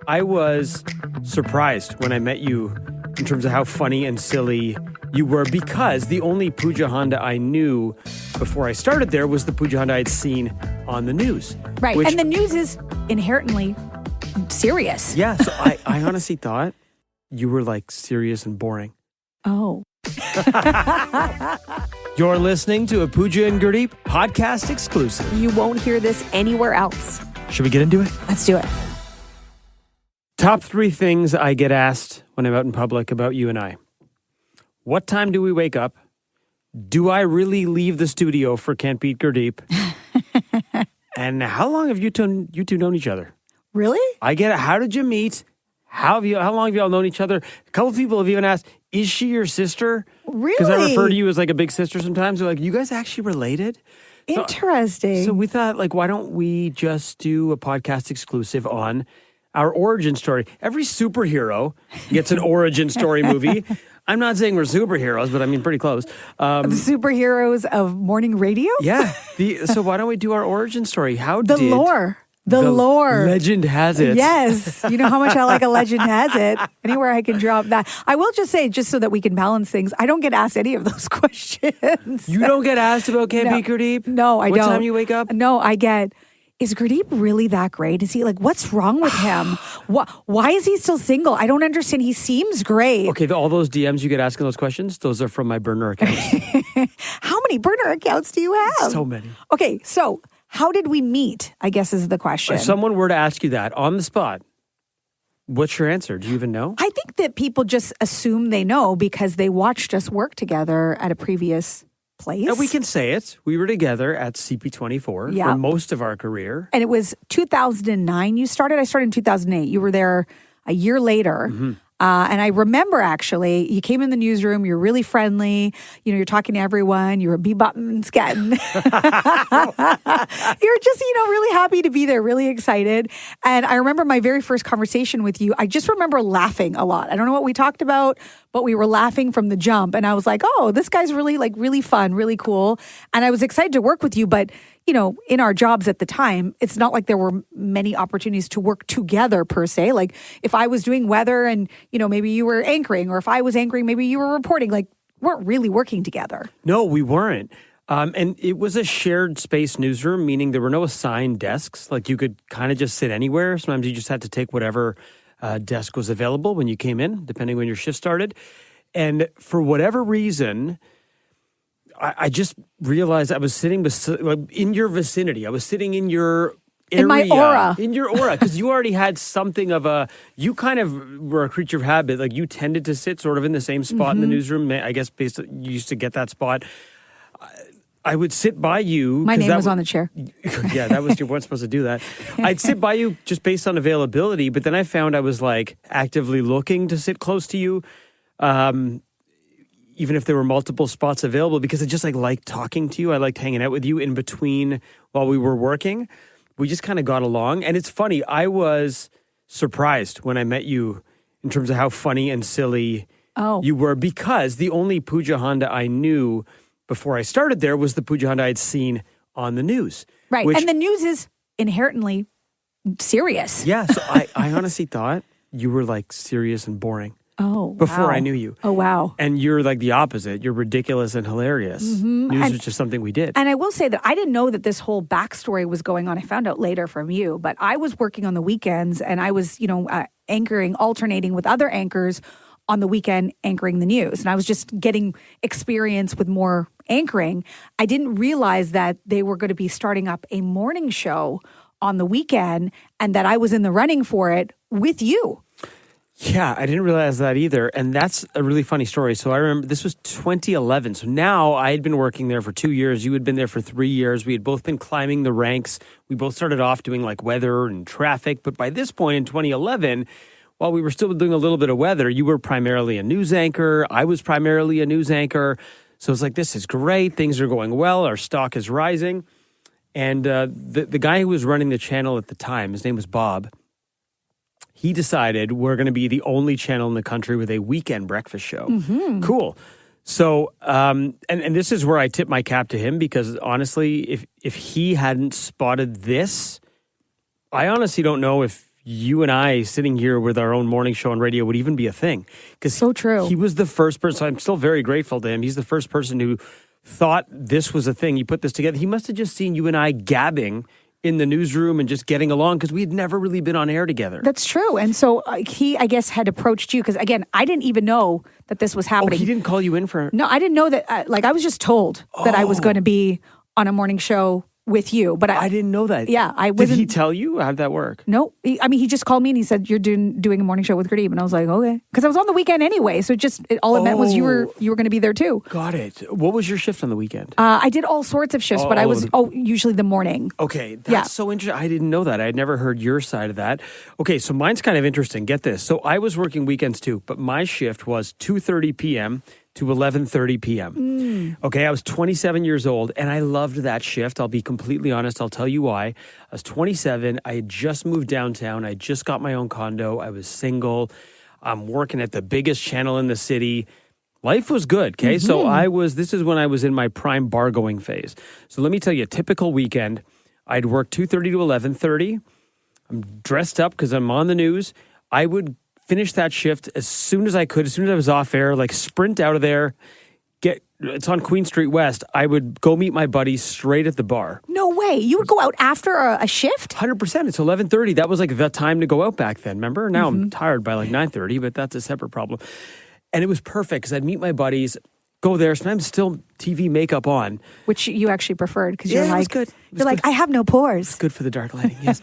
I was surprised when I met you in terms of how funny and silly you were, because the only Pooja Honda I knew before I started there was the Pooja Honda I'd seen on the news. Right. And the news is inherently serious. Yeah. So I honestly thought you were like serious and boring. Oh. You're listening to a Pooja and Gurdeep podcast exclusive. You won't hear this anywhere else. Should we get into it? Let's do it. Top 3 things I get asked when I'm out in public about you and I. What time do we wake up? Do I really leave the studio for Can't Beat Gurdeep? And how long have you two known each other? Really? I get it. How did you meet? How long have you all known each other? A couple of people have even asked, is she your sister? Really? Because I refer to you as like a big sister sometimes. They're like, you guys actually related? Interesting. So we thought, like, why don't we just do a podcast exclusive on our origin story? Every superhero gets an origin story movie. I'm not saying we're superheroes, but I mean pretty close. The superheroes of morning radio? Yeah. So why don't we do our origin story? The lore. The lore. Legend has it. Yes. You know how much I like a legend has it. Anywhere I can drop that. I will just say, just so that we can balance things, I don't get asked any of those questions. You don't get asked about Can't Beat Gurdeep? No, I don't. What time you wake up? No, I get... Is Gurdeep really that great? Is he like, what's wrong with him? Why is he still single? I don't understand. He seems great. Okay, all those DMs you get asking those questions, those are from my burner accounts. How many burner accounts do you have? So many. Okay, so how did we meet, I guess is the question. If someone were to ask you that on the spot, what's your answer? Do you even know? I think that people just assume they know because they watched us work together at a previous place. And we can say it. We were together at CP24 for most of our career. And it was 2009 you started. I started in 2008. You were there a year later. Mm-hmm. And I remember, actually, you came in the newsroom. You're really friendly. You know, you're talking to everyone. You're a bebop and scatting. You're just, really happy to be there, really excited. And I remember my very first conversation with you. I just remember laughing a lot. I don't know what we talked about, but we were laughing from the jump. And I was like, oh, this guy's really fun, really cool. And I was excited to work with you. But in our jobs at the time, it's not like there were many opportunities to work together per se. Like if I was doing weather and, maybe you were anchoring, or if I was anchoring, maybe you were reporting, like weren't really working together. No, we weren't. And it was a shared space newsroom, meaning there were no assigned desks. Like you could kind of just sit anywhere. Sometimes you just had to take whatever desk was available when you came in, depending when your shift started. And for whatever reason, I just realized I was sitting in your vicinity. I was sitting in your area. In my aura. In your aura. Because you already had something of you kind of were a creature of habit. Like you tended to sit sort of in the same spot in the newsroom. I guess you used to get that spot. I would sit by you. My name was on the chair. Yeah, you weren't supposed to do that. I'd sit by you just based on availability. But then I found I was like actively looking to sit close to you. Even if there were multiple spots available, because I just liked talking to you. I liked hanging out with you in between while we were working. We just kind of got along. And it's funny, I was surprised when I met you in terms of how funny and silly you were, because the only Pooja Honda I knew before I started there was the Pooja Honda I'd seen on the news. Right. And the news is inherently serious. Yeah. So I honestly thought you were like serious and boring. Oh, before wow. I knew you. Oh, wow. And you're like the opposite. You're ridiculous and hilarious. Mm-hmm. News was just something we did. And I will say that I didn't know that this whole backstory was going on. I found out later from you, but I was working on the weekends and I was, anchoring, alternating with other anchors on the weekend, anchoring the news. And I was just getting experience with more anchoring. I didn't realize that they were going to be starting up a morning show on the weekend and that I was in the running for it with you. Yeah, I didn't realize that either. And that's a really funny story. So I remember this was 2011. So now I had been working there for 2 years. You had been there for 3 years. We had both been climbing the ranks. We both started off doing like weather and traffic. But by this point in 2011, while we were still doing a little bit of weather, you were primarily a news anchor. I was primarily a news anchor. So it's like, this is great. Things are going well. Our stock is rising. And the guy who was running the channel at the time, his name was Bob. He decided we're going to be the only channel in the country with a weekend breakfast show. Mm-hmm. Cool. So, and this is where I tip my cap to him, because honestly, if he hadn't spotted this, I honestly don't know if you and I sitting here with our own morning show on radio would even be a thing. Because So true. He was the first person. So I'm still very grateful to him. He's the first person who thought this was a thing. He put this together. He must have just seen you and I gabbing in the newsroom and just getting along because we had never really been on air together. That's true. And so he, I guess, had approached you because, again, I didn't even know that this was Oh, happening. he didn't call you in for... No, I didn't know that. I was just told that I was going to be on a morning show with you. But I didn't know that. Yeah, I Did wasn't. he tell you? How'd that work? No, he just called me and he said, you're doing a morning show with Gurdeep. And I was like, okay. Because I was on the weekend anyway. So all it meant was you were going to be there too. Got it. What was your shift on the weekend? I did all sorts of shifts, but I was usually the morning. Okay, that's so interesting. I didn't know that. I had never heard your side of that. Okay, so mine's kind of interesting. Get this. So I was working weekends too, but my shift was 2:30 p.m. to 11:30 p.m. Okay, I was 27 years old, and I loved that shift. I'll be completely honest. I'll tell you why. I was 27. I had just moved downtown. I just got my own condo. I was single. I'm working at the biggest channel in the city. Life was good, okay? So this is when I was in my prime bar going phase. So let me tell you, a typical weekend, I'd work 2:30 to 11:30. I'm dressed up because I'm on the news. I would finish that shift as soon as I could, as soon as I was off air, like sprint out of there, it's on Queen Street West. I would go meet my buddies straight at the bar. No way. You would go out after a shift? 100%. It's 11:30. That was like the time to go out back then, remember? Now I'm tired by like 9:30, but that's a separate problem. And it was perfect because I'd meet my buddies, go there, sometimes still TV makeup on. Which you actually preferred because Yeah, you're it was like, good. It was you're like, good. I have no pores. Good for the dark lighting, yes.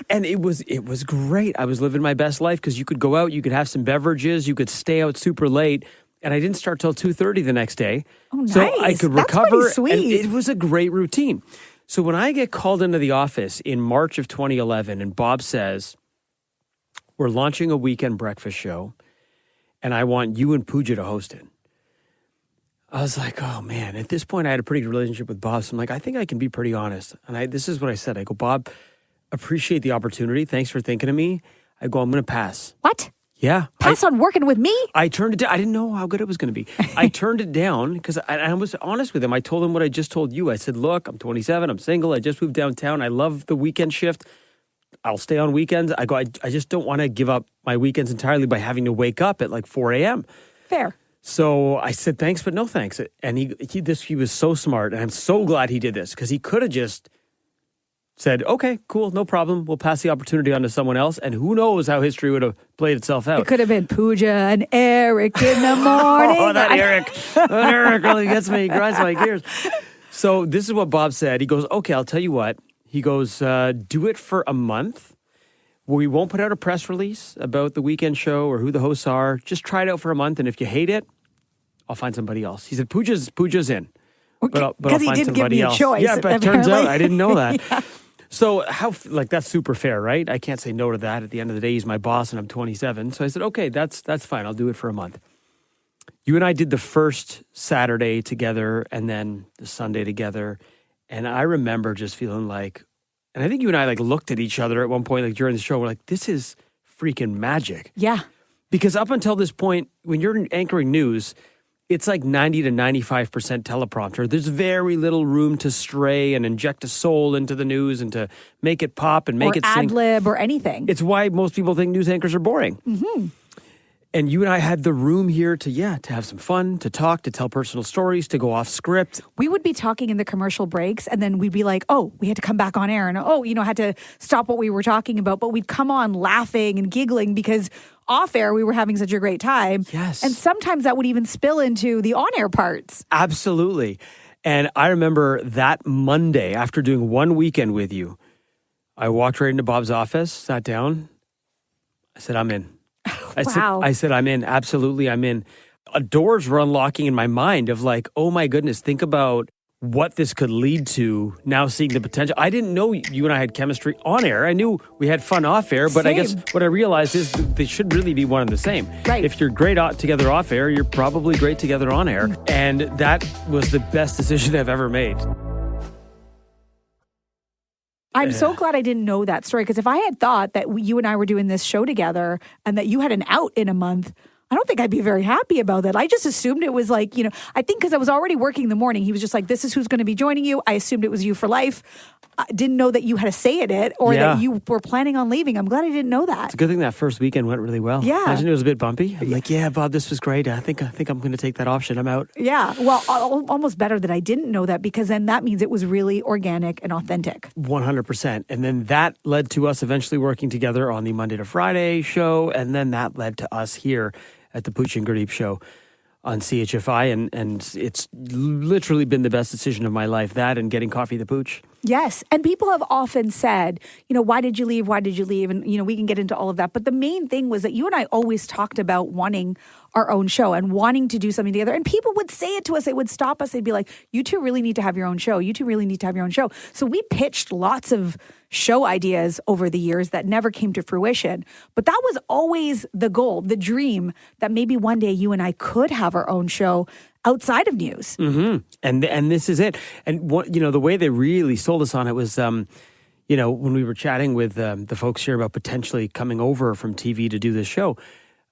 And it was great. I was living my best life because you could go out, you could have some beverages, you could stay out super late. And I didn't start till 2:30 the next day. Oh, nice. So I could That's recover. pretty sweet. And it was a great routine. So when I get called into the office in March of 2011 and Bob says, we're launching a weekend breakfast show and I want you and Pooja to host it. I was like, oh man, at this point I had a pretty good relationship with Bob. So I'm like, I think I can be pretty honest. And this is what I said. I go, Bob, appreciate the opportunity. Thanks for thinking of me. I go, I'm going to pass. What? Yeah. Pass on working with me? I turned it down. I didn't know how good it was going to be. I turned it down because I was honest with him. I told him what I just told you. I said, look, I'm 27. I'm single. I just moved downtown. I love the weekend shift. I'll stay on weekends. I go, I just don't want to give up my weekends entirely by having to wake up at like 4 a.m. Fair. So I said, thanks, but no thanks. And he was so smart. And I'm so glad he did this because he could have just said, okay, cool, no problem. We'll pass the opportunity on to someone else. And who knows how history would have played itself out. It could have been Pooja and Eric in the morning. Oh, that Eric really gets me, grinds my gears. So this is what Bob said. He goes, okay, I'll tell you what. He goes, do it for a month. We won't put out a press release about the weekend show or who the hosts are. Just try it out for a month. And if you hate it, I'll find somebody else. He said, Pooja's in. But I'll Because he find didn't give somebody me a else. choice. Yeah, but it turns out I didn't know that. Yeah. So that's super fair, right? I can't say no to that. At the end of the day, he's my boss and I'm 27. So I said, okay, that's fine. I'll do it for a month. You and I did the first Saturday together and then the Sunday together. And I remember just feeling like, and I think you and I like looked at each other at one point, like during the show, we're like, this is freaking magic. Yeah. Because up until this point, when you're anchoring news, it's like 90 to 95% teleprompter. There's very little room to stray and inject a soul into the news and to make it pop and make it sing. Ad lib or anything. It's why most people think news anchors are boring. Mm-hmm. And you and I had the room here to have some fun, to talk, to tell personal stories, to go off script. We would be talking in the commercial breaks and then we'd be like, oh, we had to come back on air and had to stop what we were talking about. But we'd come on laughing and giggling because off air we were having such a great time. Yes. And sometimes that would even spill into the on air parts. Absolutely. And I remember that Monday, after doing one weekend with you, I walked right into Bob's office, sat down. I said, I'm in. I said, I'm in. Absolutely, I'm in. Doors were unlocking in my mind of like, oh my goodness, think about what this could lead to now seeing the potential. I didn't know you and I had chemistry on air. I knew we had fun off air, but I guess what I realized is they should really be one and the same. Right. If you're great together off air, you're probably great together on air. And that was the best decision I've ever made. I'm so glad I didn't know that story because if I had thought that you and I were doing this show together and that you had an out in a month, I don't think I'd be very happy about that. I just assumed it was like, I think because I was already working the morning, he was just like, this is who's going to be joining you. I assumed it was you for life. I didn't know that you had a say in it or that you were planning on leaving. I'm glad I didn't know that. It's a good thing that first weekend went really well. Yeah. Imagine it was a bit bumpy. I'm like, yeah, Bob, this was great. I think I'm going to take that option. I'm out. Yeah. Well, almost better that I didn't know that because then that means it was really organic and authentic. 100%. And then that led to us eventually working together on the Monday to Friday show. And then that led to us here at the Pooja and Gurdeep show on CHFI. And it's literally been the best decision of my life, that and getting Coffee the Pooch. Yes. And people have often said, why did you leave? Why did you leave? And, we can get into all of that. But the main thing was that you and I always talked about wanting our own show and wanting to do something together. And people would say it to us. They would stop us. They'd be like, you two really need to have your own show. You two really need to have your own show. So we pitched lots of show ideas over the years that never came to fruition. But that was always the goal, the dream, that maybe one day you and I could have our own show outside of news. Mm-hmm. And this is it. And the way they really sold us on it was, when we were chatting with the folks here about potentially coming over from TV to do this show,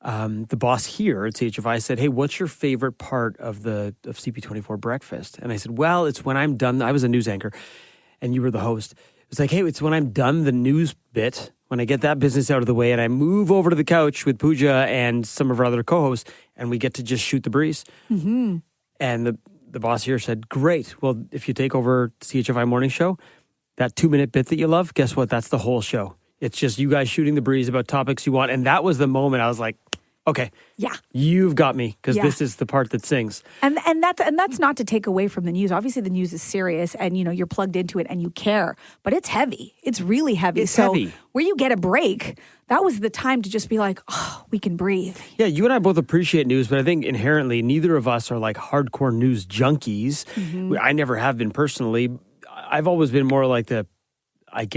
the boss here at CHFI said, hey, what's your favorite part of CP24 Breakfast? And I said, well, it's when I'm done. I was a news anchor and you were the host. It was like, hey, it's when I'm done the news bit, when I get that business out of the way and I move over to the couch with Pooja and some of our other co-hosts and we get to just shoot the breeze. Mm-hmm. And the boss here said, great. Well, if you take over CHFI Morning Show, that 2-minute bit that you love, guess what? That's the whole show. It's just you guys shooting the breeze about topics you want. And that was the moment I was like, okay, yeah, you've got me, because this is the part that sings. And that's not to take away from the news. Obviously, the news is serious, and you're plugged into it and you care. But it's heavy. It's really heavy. It's heavy. Where you get a break, that was the time to just be like, oh, we can breathe. Yeah, you and I both appreciate news, but I think inherently neither of us are like hardcore news junkies. Mm-hmm. I never have been personally. I've always been more like I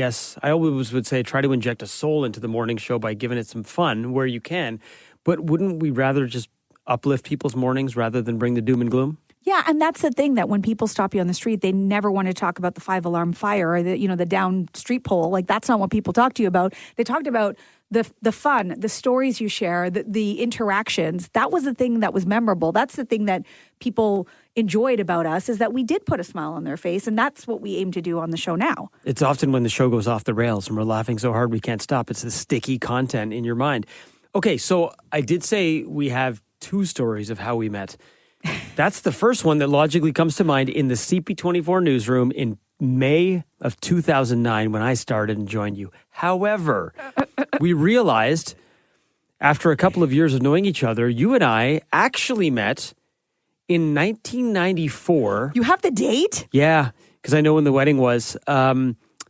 always would say try to inject a soul into the morning show by giving it some fun where you can. But wouldn't we rather just uplift people's mornings rather than bring the doom and gloom? Yeah, and that's the thing, that when people stop you on the street, they never want to talk about the 5-alarm fire or the down street pole. Like, that's not what people talk to you about. They talked about the fun, the stories you share, the interactions. That was the thing that was memorable. That's the thing that people enjoyed about us, is that we did put a smile on their face, and that's what we aim to do on the show now. It's often when the show goes off the rails and we're laughing so hard we can't stop. It's the sticky content in your mind. Okay, so I did say we have 2 stories of how we met. That's the first one that logically comes to mind in the CP24 newsroom in May of 2009 when I started and joined you. However, we realized after a couple of years of knowing each other, you and I actually met in 1994. You have the date? Yeah, because I know when the wedding was.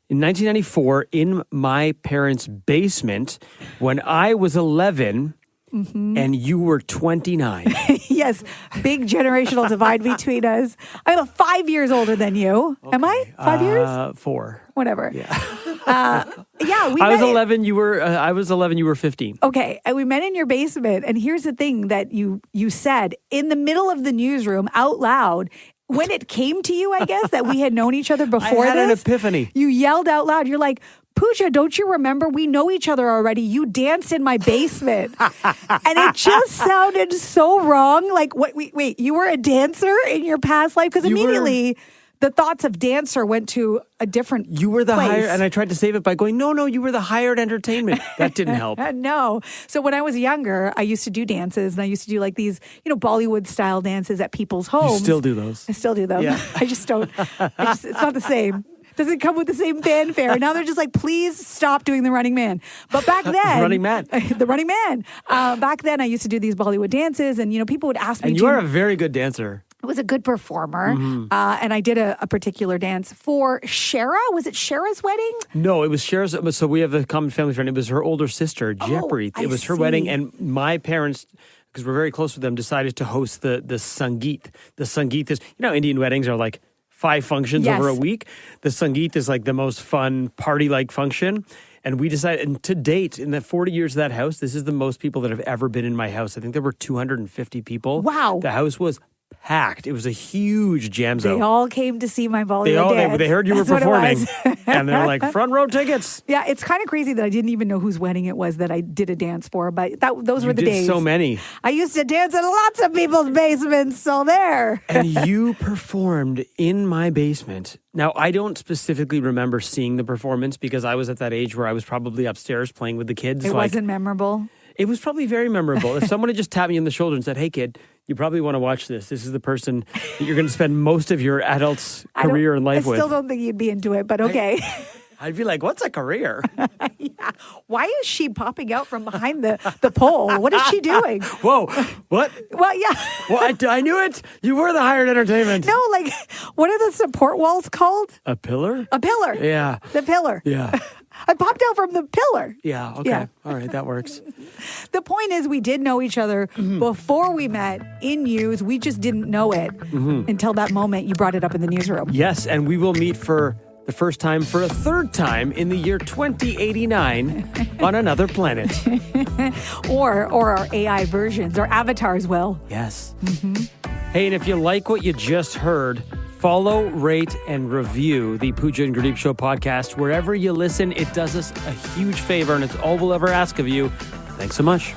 In 1994, in my parents' basement, when I was 11 and you were 29. Yes, big generational divide between us. I'm 5 years older than you. Okay. Am I 5 years? 4. Whatever. Yeah. We I was 11. You were. I was 11. You were 15. Okay, and we met in your basement. And here's the thing that you said in the middle of the newsroom out loud. When it came to you, I guess, that we had known each other before I had an epiphany. You yelled out loud. You're like, Pooja, don't you remember? We know each other already. You danced in my basement. And it just sounded so wrong. Like, what? Wait, you were a dancer in your past life? Because immediately the thoughts of dancer went to a different You were the place. hired, and I tried to save it by going, no, you were the hired entertainment. That didn't help. No. So when I was younger, I used to do dances, and I used to do like these, Bollywood style dances at people's homes. You still do those. I still do them. Yeah. I just don't. It's not the same. Doesn't come with the same fanfare. Now they're just like, please stop doing the Running Man. But back then, Running Man. The Running Man. Back then, I used to do these Bollywood dances, and people would ask me. And you are a very good dancer. I was a good performer, and I did a particular dance for Shara. Was it Shara's wedding? No, it was Shara's. So we have a common family friend. It was her older sister, Jeopardy. It was her wedding, and my parents, because we're very close with them, decided to host the Sangeet. The Sangeet is, Indian weddings are like 5 functions over a week. The Sangeet is like the most fun party-like function. And we decided, and to date, in the 40 years of that house, this is the most people that have ever been in my house. I think there were 250 people. Wow. The house was packed. It was a huge jam They zone. all came to see my Bollywood dance. They heard you were That's what it performing, was. and they're like, front row tickets. Yeah, it's kind of crazy that I didn't even know whose wedding it was that I did a dance for, but those You were the did days. so many. I used to dance in lots of people's basements, so there. And you performed in my basement. Now, I don't specifically remember seeing the performance because I was at that age where I was probably upstairs playing with the kids. It wasn't memorable. It was probably very memorable. If someone had just tapped me on the shoulder and said, hey, kid, you probably want to watch this. This is the person that you're going to spend most of your adult career and life I with. still don't think you'd be into it, but okay. I'd be like, what's a career? Yeah. Why is she popping out from behind the pole? What is she doing? Whoa, what? Well, yeah. Well, I knew it. You were the hired entertainment. No, like, what are the support walls called? A pillar? A pillar. Yeah. The pillar. Yeah. I popped out from the pillar. Yeah. Okay. Yeah. All right. That works. The point is, we did know each other before we met in news. We just didn't know it until that moment you brought it up in the newsroom. Yes. And we will meet for the first time for a third time in the year 2089 on another planet. Or our AI versions, our avatars will. Yes. Hey, and if you like what you just heard, follow, rate, and review the Pooja and Gurdeep Show podcast. Wherever you listen, it does us a huge favor, and it's all we'll ever ask of you. Thanks so much.